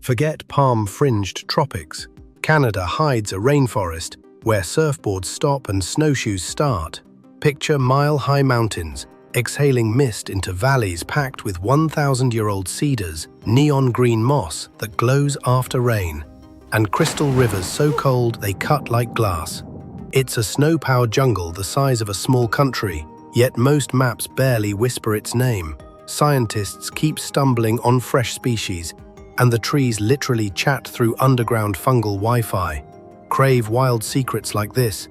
Forget palm-fringed tropics. Canada hides a rainforest where surfboards stop and snowshoes start. Picture mile-high mountains, exhaling mist into valleys packed with 1,000-year-old cedars, neon green moss that glows after rain, and crystal rivers so cold they cut like glass. It's a snow-powered jungle the size of a small country, yet most maps barely whisper its name. Scientists keep stumbling on fresh species, and the trees literally chat through underground fungal Wi-Fi. Crave wild secrets like this?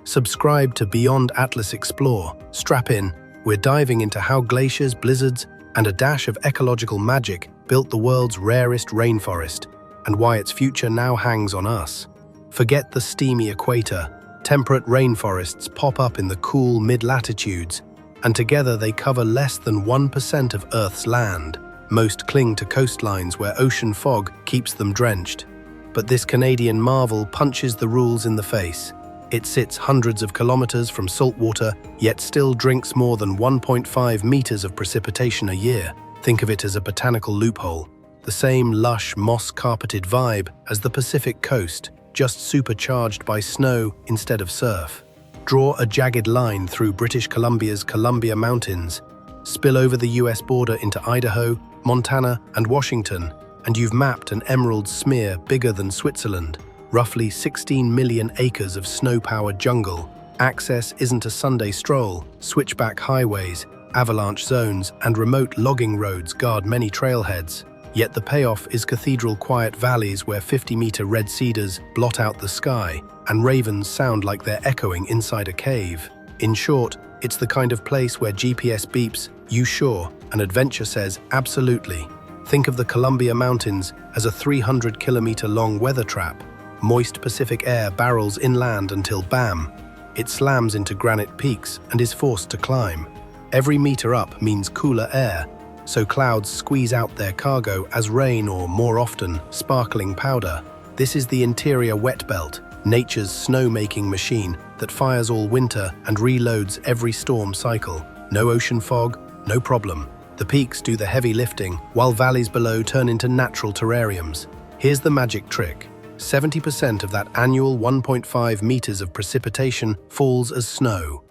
Subscribe to Beyond Atlas Explore. Strap in. We're diving into how glaciers, blizzards, and a dash of ecological magic built the world's rarest rainforest, and why its future now hangs on us. Forget the steamy equator. Temperate rainforests pop up in the cool mid-latitudes, and together they cover less than 1% of Earth's land. Most cling to coastlines where ocean fog keeps them drenched. But this Canadian marvel punches the rules in the face. It sits hundreds of kilometers from saltwater, yet still drinks more than 1.5 meters of precipitation a year. Think of it as a botanical loophole. The same lush, moss-carpeted vibe as the Pacific coast, just supercharged by snow instead of surf. Draw a jagged line through British Columbia's Columbia Mountains, spill over the US border into Idaho, Montana, and Washington, and you've mapped an emerald smear bigger than Switzerland. Roughly 16 million acres of snow-powered jungle. Access isn't a Sunday stroll. Switchback highways, avalanche zones, and remote logging roads guard many trailheads. Yet the payoff is cathedral-quiet valleys where 50-meter red cedars blot out the sky, and ravens sound like they're echoing inside a cave. In short, it's the kind of place where GPS beeps, "You sure?" and adventure says, "Absolutely." Think of the Columbia Mountains as a 300-kilometer-long weather trap. Moist Pacific air barrels inland until bam, it slams into granite peaks and is forced to climb. Every meter up means cooler air, so clouds squeeze out their cargo as rain or, more often, sparkling powder. This is the interior wet belt, nature's snow-making machine that fires all winter and reloads every storm cycle. No ocean fog, no problem. The peaks do the heavy lifting, while valleys below turn into natural terrariums. Here's the magic trick. 70% of that annual 1.5 meters of precipitation falls as snow.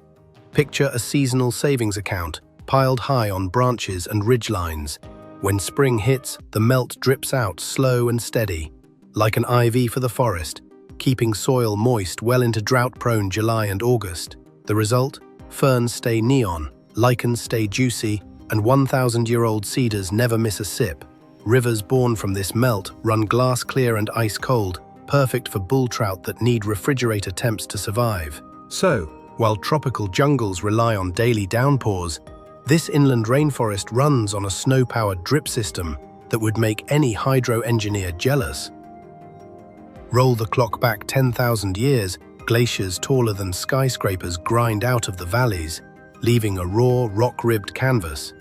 Picture a seasonal savings account, piled high on branches and ridgelines. When spring hits, the melt drips out slow and steady, like an IV for the forest, keeping soil moist well into drought-prone July and August. The result? Ferns stay neon, lichens stay juicy, and 1,000-year-old cedars never miss a sip. Rivers born from this melt run glass-clear and ice-cold, perfect for bull trout that need refrigerator temps to survive. So, while tropical jungles rely on daily downpours, this inland rainforest runs on a snow-powered drip system that would make any hydro engineer jealous. Roll the clock back 10,000 years, glaciers taller than skyscrapers grind out of the valleys, leaving a raw, rock-ribbed canvas.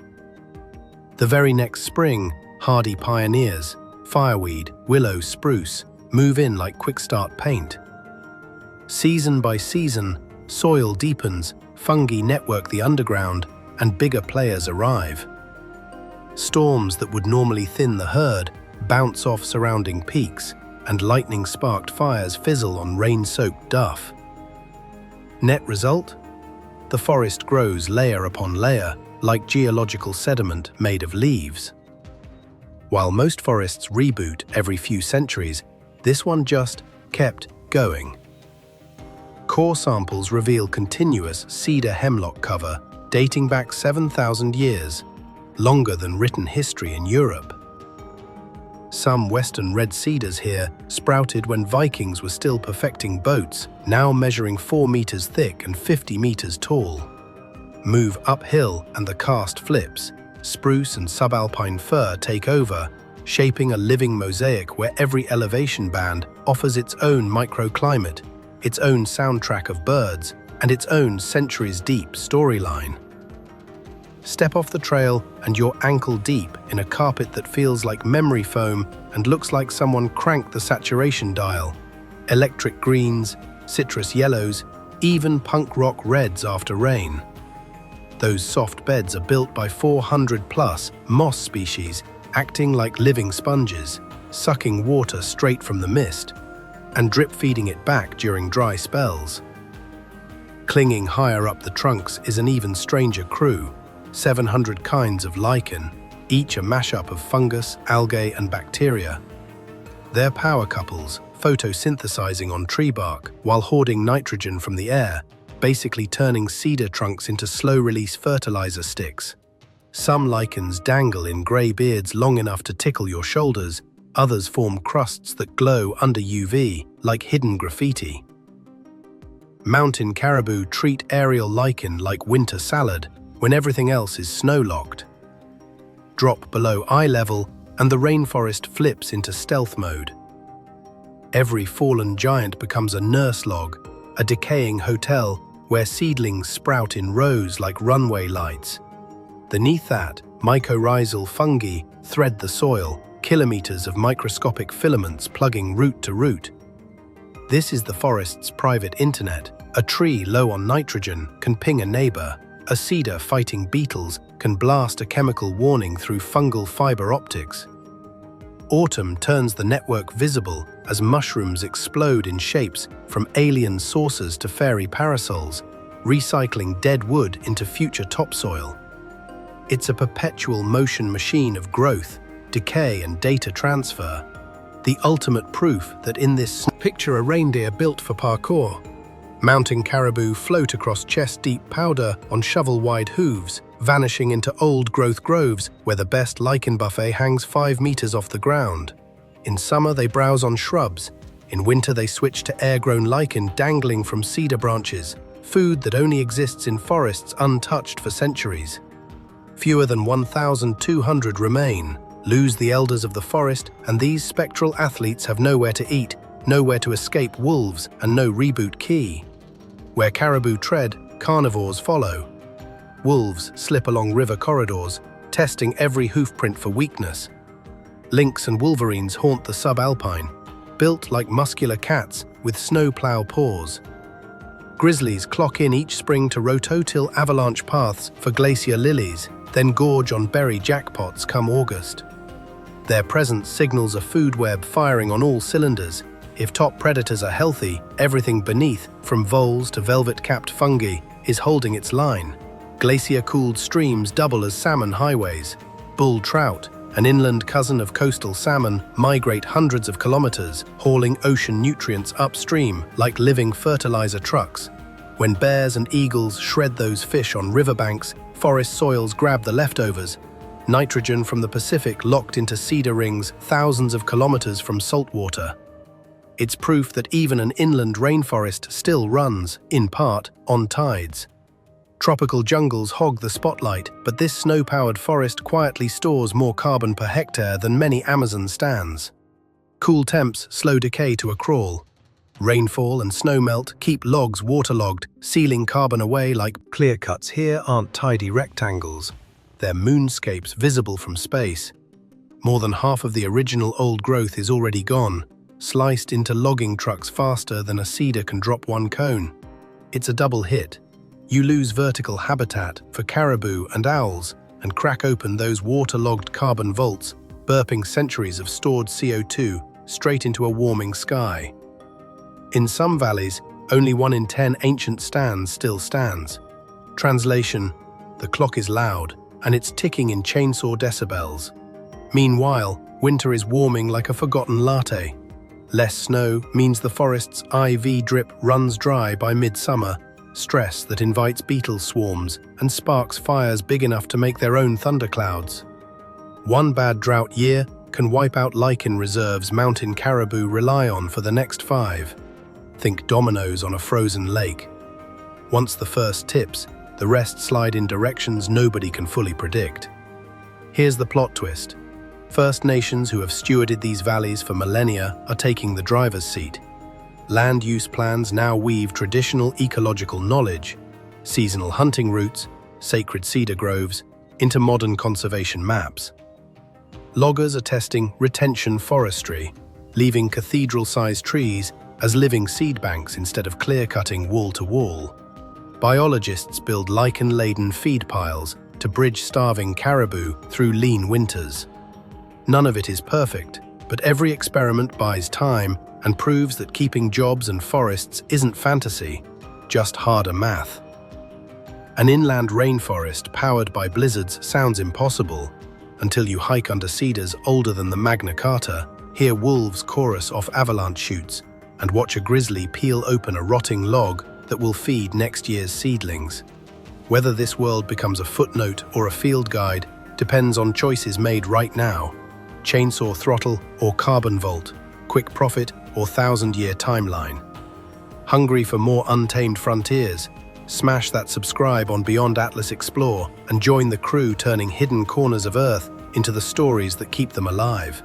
The very next spring, hardy pioneers, fireweed, willow, spruce, move in like quick-start paint. Season by season, soil deepens, fungi network the underground, and bigger players arrive. Storms that would normally thin the herd bounce off surrounding peaks, and lightning-sparked fires fizzle on rain-soaked duff. Net result? The forest grows layer upon layer, like geological sediment made of leaves. While most forests reboot every few centuries, this one just kept going. Core samples reveal continuous cedar hemlock cover dating back 7,000 years, longer than written history in Europe. Some western red cedars here sprouted when Vikings were still perfecting boats, now measuring 4 meters thick and 50 meters tall. Move uphill and the cast flips. Spruce and subalpine fir take over, shaping a living mosaic where every elevation band offers its own microclimate, its own soundtrack of birds, and its own centuries-deep storyline. Step off the trail and you're ankle-deep in a carpet that feels like memory foam and looks like someone cranked the saturation dial. Electric greens, citrus yellows, even punk rock reds after rain. Those soft beds are built by 400-plus moss species, acting like living sponges. sucking water straight from the mist and drip-feeding it back during dry spells. Clinging higher up the trunks is an even stranger crew, 700 kinds of lichen, each a mashup of fungus, algae, and bacteria. They're power couples, photosynthesizing on tree bark while hoarding nitrogen from the air, basically turning cedar trunks into slow-release fertilizer sticks. Some lichens dangle in grey beards long enough to tickle your shoulders, others form crusts that glow under UV, like hidden graffiti. Mountain caribou treat aerial lichen like winter salad when everything else is snow-locked. Drop below eye level, and the rainforest flips into stealth mode. Every fallen giant becomes a nurse log, a decaying hotel where seedlings sprout in rows like runway lights. Beneath that, mycorrhizal fungi thread the soil, kilometers of microscopic filaments plugging root to root. This is the forest's private internet. A tree low on nitrogen can ping a neighbor. A cedar fighting beetles can blast a chemical warning through fungal fiber optics. Autumn turns the network visible as mushrooms explode in shapes from alien saucers to fairy parasols, recycling dead wood into future topsoil. It's a perpetual motion machine of growth, decay, and data transfer. The ultimate proof that in this picture a reindeer built for parkour. Mountain caribou float across chest-deep powder on shovel-wide hooves, vanishing into old-growth groves where the best lichen buffet hangs 5 meters off the ground. In summer they browse on shrubs. In winter they switch to air-grown lichen dangling from cedar branches, food that only exists in forests untouched for centuries. Fewer than 1,200 remain, lose the elders of the forest, and these spectral athletes have nowhere to eat, nowhere to escape wolves, and no reboot key. Where caribou tread, carnivores follow. Wolves slip along river corridors, testing every hoofprint for weakness. Lynx and wolverines haunt the subalpine, built like muscular cats with snowplow paws. Grizzlies clock in each spring to rototill avalanche paths for glacier lilies, then gorge on berry jackpots come August. Their presence signals a food web firing on all cylinders. If top predators are healthy, everything beneath, from voles to velvet-capped fungi, is holding its line. Glacier-cooled streams double as salmon highways. Bull trout, an inland cousin of coastal salmon, migrate hundreds of kilometers, hauling ocean nutrients upstream like living fertilizer trucks. When bears and eagles shred those fish on riverbanks, forest soils grab the leftovers. Nitrogen from the Pacific locked into cedar rings thousands of kilometers from saltwater. It's proof that even an inland rainforest still runs, in part, on tides. Tropical jungles hog the spotlight, but this snow-powered forest quietly stores more carbon per hectare than many Amazon stands. Cool temps slow decay to a crawl. Rainfall and snowmelt keep logs waterlogged, sealing carbon away like clear cuts here aren't tidy rectangles. They're moonscapes visible from space. More than half of the original old growth is already gone, sliced into logging trucks faster than a cedar can drop one cone. It's a double hit. You lose vertical habitat for caribou and owls and crack open those waterlogged carbon vaults, burping centuries of stored CO2 straight into a warming sky. In some valleys, only 1 in 10 ancient stands still stands. Translation: the clock is loud, and it's ticking in chainsaw decibels. Meanwhile, winter is warming like a forgotten latte. Less snow means the forest's IV drip runs dry by midsummer, stress that invites beetle swarms and sparks fires big enough to make their own thunderclouds. One bad drought year can wipe out lichen reserves mountain caribou rely on for the next 5. Think dominoes on a frozen lake. Once the first tips, the rest slide in directions nobody can fully predict. Here's the plot twist. First Nations who have stewarded these valleys for millennia are taking the driver's seat. Land use plans now weave traditional ecological knowledge, seasonal hunting routes, sacred cedar groves, into modern conservation maps. Loggers are testing retention forestry, leaving cathedral-sized trees as living seed banks instead of clear-cutting wall-to-wall. Biologists build lichen-laden feed piles to bridge starving caribou through lean winters. None of it is perfect, But every experiment buys time and proves that keeping jobs and forests isn't fantasy, just harder math. An inland rainforest powered by blizzards sounds impossible until you hike under cedars older than the Magna Carta, hear wolves chorus off avalanche chutes, and watch a grizzly peel open a rotting log that will feed next year's seedlings. Whether this world becomes a footnote or a field guide depends on choices made right now. Chainsaw throttle or carbon vault, quick profit or 1,000-year timeline. Hungry for more untamed frontiers? Smash that subscribe on Beyond Atlas Explore and join the crew turning hidden corners of Earth into the stories that keep them alive.